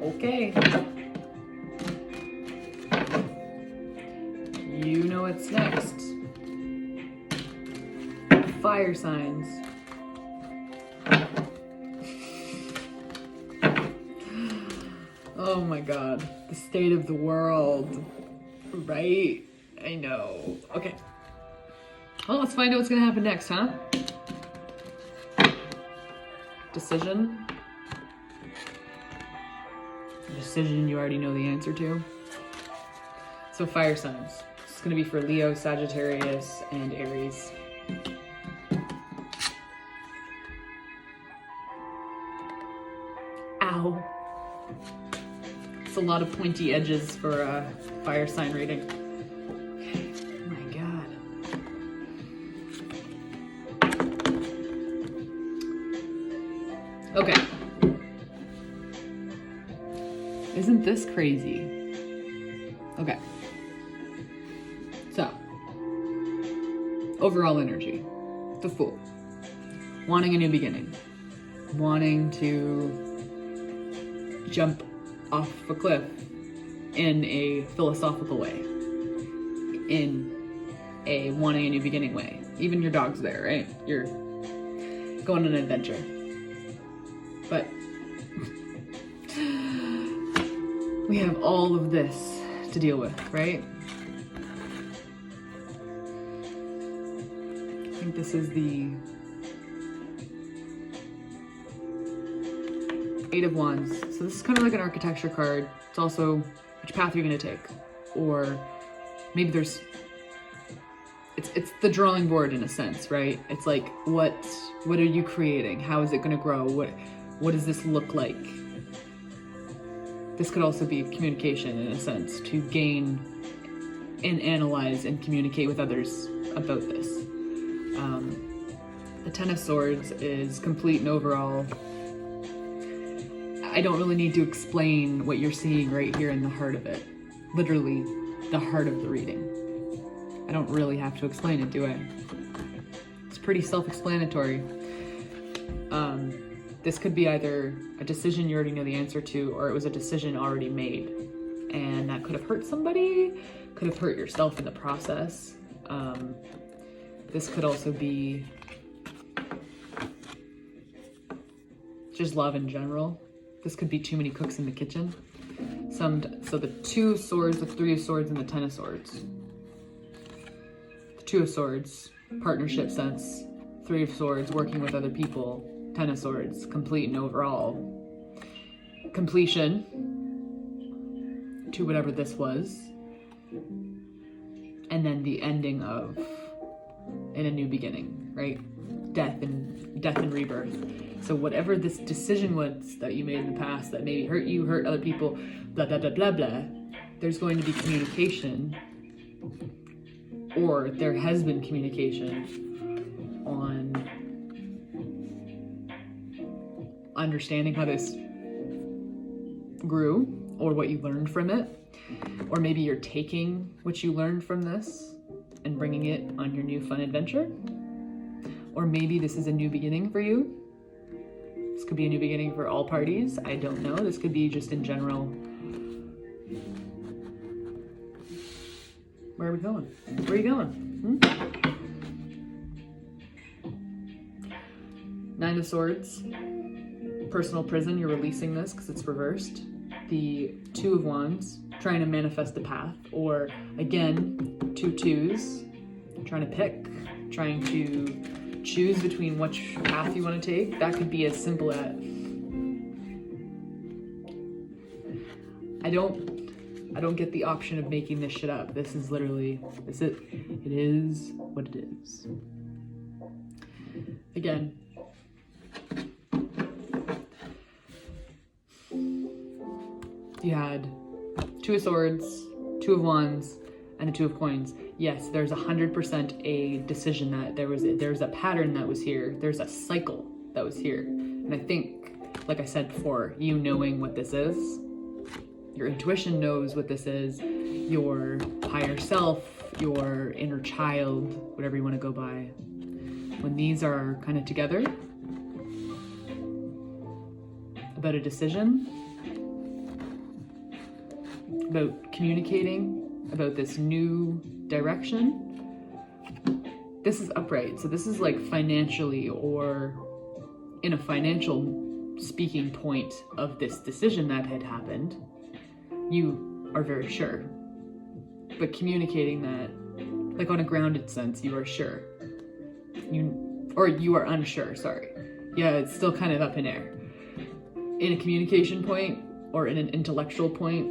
Okay. You know what's next. Fire signs. Oh my god. The state of the world. Right? I know. Okay. Well, let's find out what's gonna happen next, huh? Decision. A decision you already know the answer to. So fire signs. It's gonna be for Leo, Sagittarius, and Aries. Ow. It's a lot of pointy edges for a fire sign reading. Oh my god. Okay. Isn't this crazy? Okay. So, overall energy. The Fool. Wanting a new beginning. Wanting to jump off a cliff in a philosophical way. In a wanting a new beginning way. Even your dog's there, right? You're going on an adventure. But we have all of this to deal with, right? I think this is the Eight of Wands. So this is kind of like an architecture card. It's also which path you're going to take. Or maybe there's... It's the drawing board in a sense, right? It's like, what are you creating? How is it going to grow? What does this look like? This could also be communication in a sense, to gain and analyze and communicate with others about this. The Ten of Swords is complete and overall. I don't really need to explain what you're seeing right here in the heart of it. Literally, the heart of the reading. I don't really have to explain it, do I? It's pretty self-explanatory. This could be either a decision you already know the answer to, or it was a decision already made. And that could have hurt somebody, could have hurt yourself in the process. This could also be just love in general. This could be too many cooks in the kitchen. So the Two of Swords, the Three of Swords, and the Ten of Swords. The Two of Swords, partnership sense. Three of Swords, working with other people. Ten of Swords, complete and overall. Completion to whatever this was. And then the ending of in a new beginning, right? Death and rebirth. So whatever this decision was that you made in the past that maybe hurt you, hurt other people, blah, blah, blah, blah, blah, there's going to be communication, or there has been communication on understanding how this grew, or what you learned from it, or maybe you're taking what you learned from this and bringing it on your new fun adventure, or maybe this is a new beginning for you. This could be a new beginning for all parties. I don't know. This could be just in general. Where are we going? Where are you going? Nine of Swords. Personal prison. You're releasing this because it's reversed. The Two of Wands. Trying to manifest the path. Or, again, two twos. Trying to pick. Trying to choose between which path you want to take. That could be as simple as I don't get the option of making this shit up. This is literally it is what it is. Again, you had Two of Swords, Two of Wands, and a Two of Coins. Yes, there's 100% a decision that there's a pattern that was here. There's a cycle that was here. And I think, like I said before, you knowing what this is, your intuition knows what this is, your higher self, your inner child, whatever you want to go by. When these are kind of together about a decision, about communicating about this new direction. This is upright, so this is like financially or in a financial speaking point of this decision that had happened. You are very sure, but communicating that, like on a grounded sense, you are sure. You are unsure, sorry. Yeah, it's still kind of up in air. In a communication point or in an intellectual point,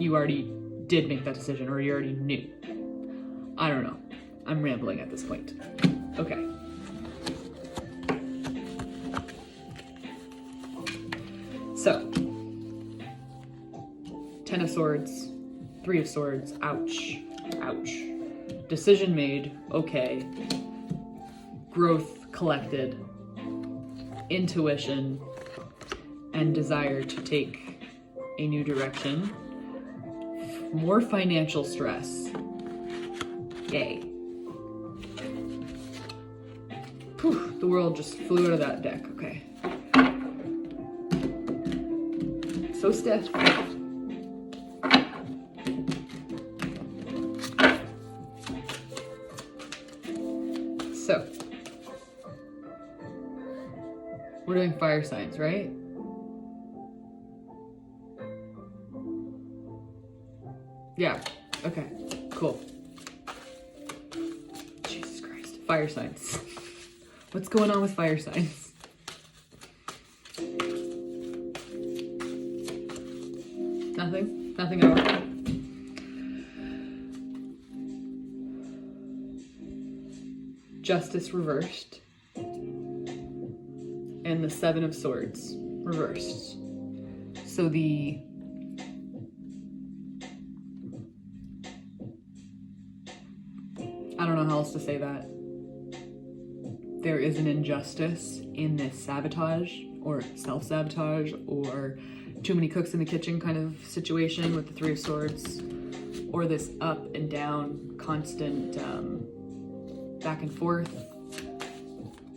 you already did make that decision, or you already knew. I don't know. I'm rambling at this point. Okay. So, 10 of Swords, 3 of Swords, ouch, ouch. Decision made, okay. Growth collected, intuition, and desire to take a new direction. More financial stress. Yay. Whew, the world just flew out of that deck, okay. So stiff. So, we're doing fire signs, right? Yeah, okay, cool. Jesus Christ, fire signs. What's going on with fire signs? Nothing? Nothing at all? Justice reversed. And the 7 of Swords reversed. So I don't know how else to say that. There is an injustice in this sabotage or self-sabotage or too many cooks in the kitchen kind of situation with the 3 of Swords, or this up and down constant back and forth,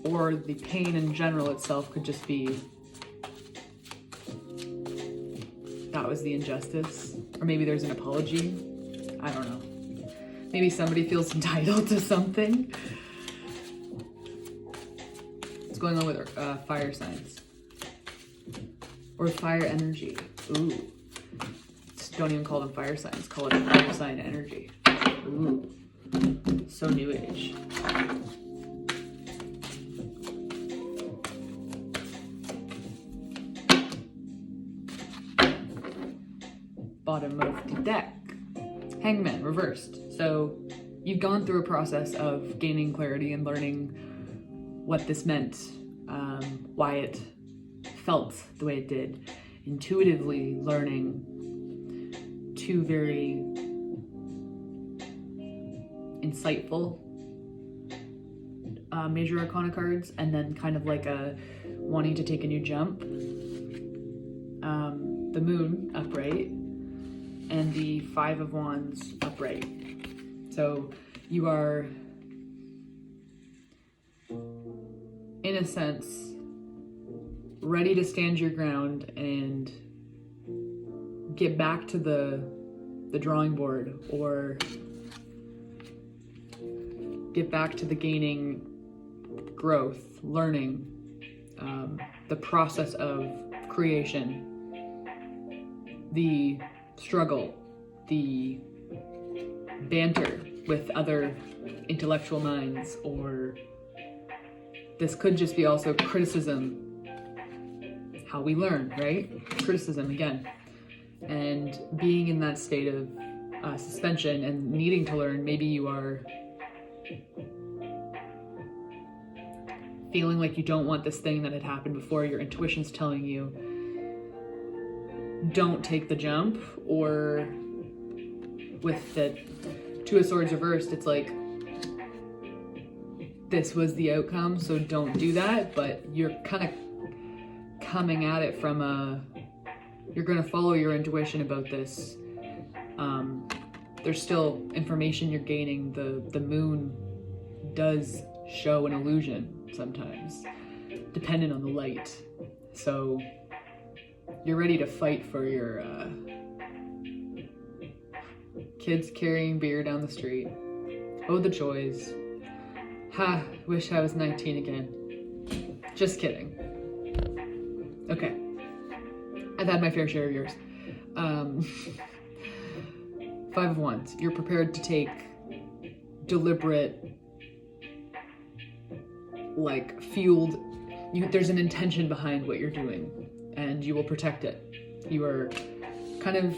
or the pain in general itself could just be that was the injustice, or maybe there's an apology. I don't know. Maybe somebody feels entitled to something. What's going on with fire signs? Or fire energy. Ooh. Just don't even call them fire signs. Call it fire sign energy. Ooh. So new age. Bottom of the deck. Hangman, reversed. So you've gone through a process of gaining clarity and learning what this meant, why it felt the way it did. Intuitively learning 2 very insightful major arcana cards, and then kind of like a wanting to take a new jump. The Moon upright and the 5 of Wands upright. So you are, in a sense, ready to stand your ground and get back to the drawing board, or get back to the gaining growth, learning, the process of creation, the struggle, the banter with other intellectual minds, or this could just be also criticism, how we learn, right? Criticism again. And being in that state of suspension and needing to learn, maybe you are feeling like you don't want this thing that had happened before. Your intuition's telling you, don't take the jump. Or with the 2 of Swords reversed, it's like, this was the outcome, so don't do that. But you're kind of coming at it from you're going to follow your intuition about this. There's still information you're gaining. The moon does show an illusion sometimes, dependent on the light. So you're ready to fight for your Kids carrying beer down the street. Oh, the joys. Ha, wish I was 19 again. Just kidding. Okay. I've had my fair share of yours. 5 of Wands. You're prepared to take deliberate, like, fueled, there's an intention behind what you're doing, and you will protect it. You are kind of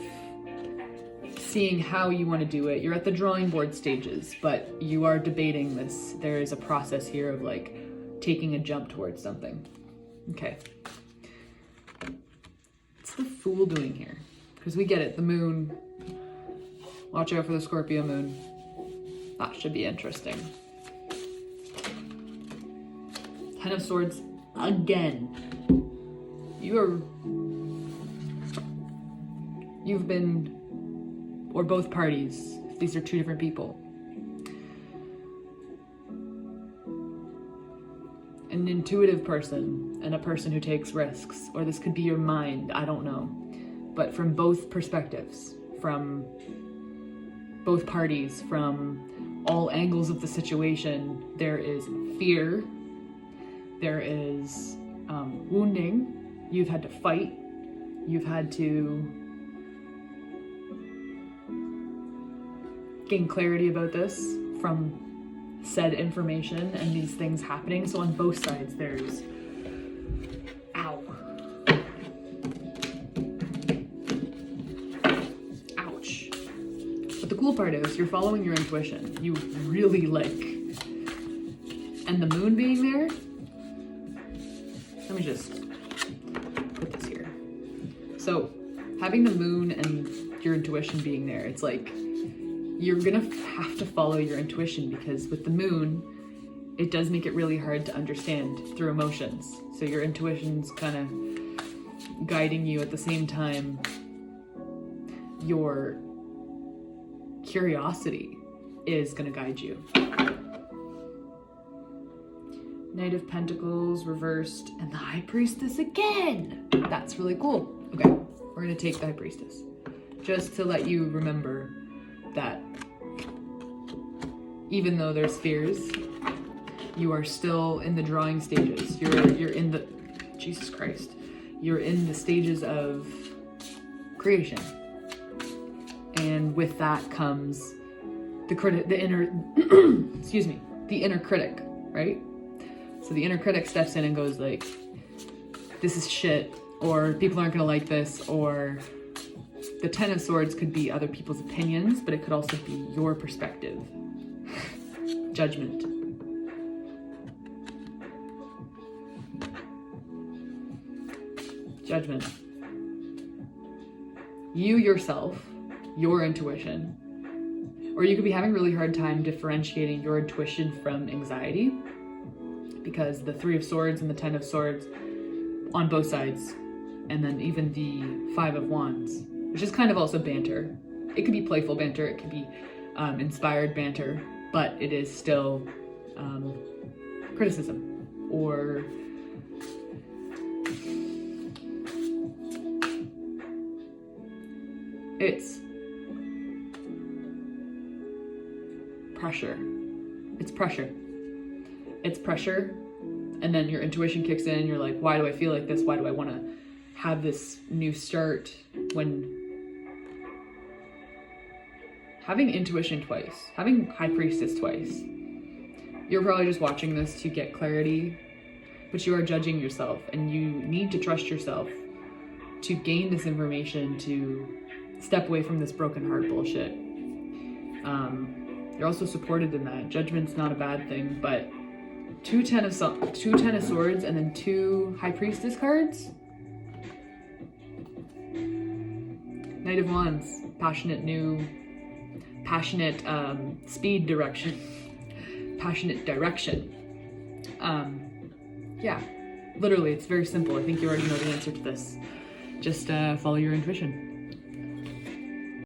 seeing how you want to do it. You're at the drawing board stages, but you are debating this. There is a process here of, like, taking a jump towards something. Okay. What's the Fool doing here? Because we get it, the moon. Watch out for the Scorpio moon. That should be interesting. 10 of Swords again. You've been, or both parties, these are 2 different people. An intuitive person and a person who takes risks, or this could be your mind, I don't know. But from both perspectives, from both parties, from all angles of the situation, there is fear, there is wounding, you've had to fight, you've had to gain clarity about this from said information and these things happening. So on both sides there's ow. Ouch. But the cool part is you're following your intuition. You really like, and the moon being there, let me just put this here. So having the moon and your intuition being there, it's like you're gonna have to follow your intuition, because with the moon, it does make it really hard to understand through emotions. So your intuition's kind of guiding you at the same time. Your curiosity is gonna guide you. Knight of Pentacles reversed, and the High Priestess again. That's really cool. Okay, we're gonna take the High Priestess just to let you remember that even though there's fears, you are still in the drawing stages. You're in the, Jesus Christ, you're in the stages of creation. And with that comes the inner, excuse me, the inner critic, right? So the inner critic steps in and goes like, this is shit, or people aren't gonna like this, or the 10 of Swords could be other people's opinions, but it could also be your perspective. Judgment. Judgment. You yourself, your intuition, or you could be having a really hard time differentiating your intuition from anxiety, because the 3 of Swords and the 10 of Swords on both sides, and then even the 5 of Wands, which is kind of also banter. It could be playful banter, it could be inspired banter, but it is still criticism or it's pressure. It's pressure. It's pressure, and then your intuition kicks in. You're like, why do I feel like this? Why do I want to have this new start? When having intuition twice, having High Priestess twice, you're probably just watching this to get clarity, but you are judging yourself, and you need to trust yourself to gain this information, to step away from this broken heart bullshit. You're also supported in that. Judgment's not a bad thing, but two 10 of Swords and then 2 High Priestess cards. Knight of Wands, passionate speed direction, passionate direction. Yeah, literally, it's very simple. I think you already know the answer to this. Just follow your intuition.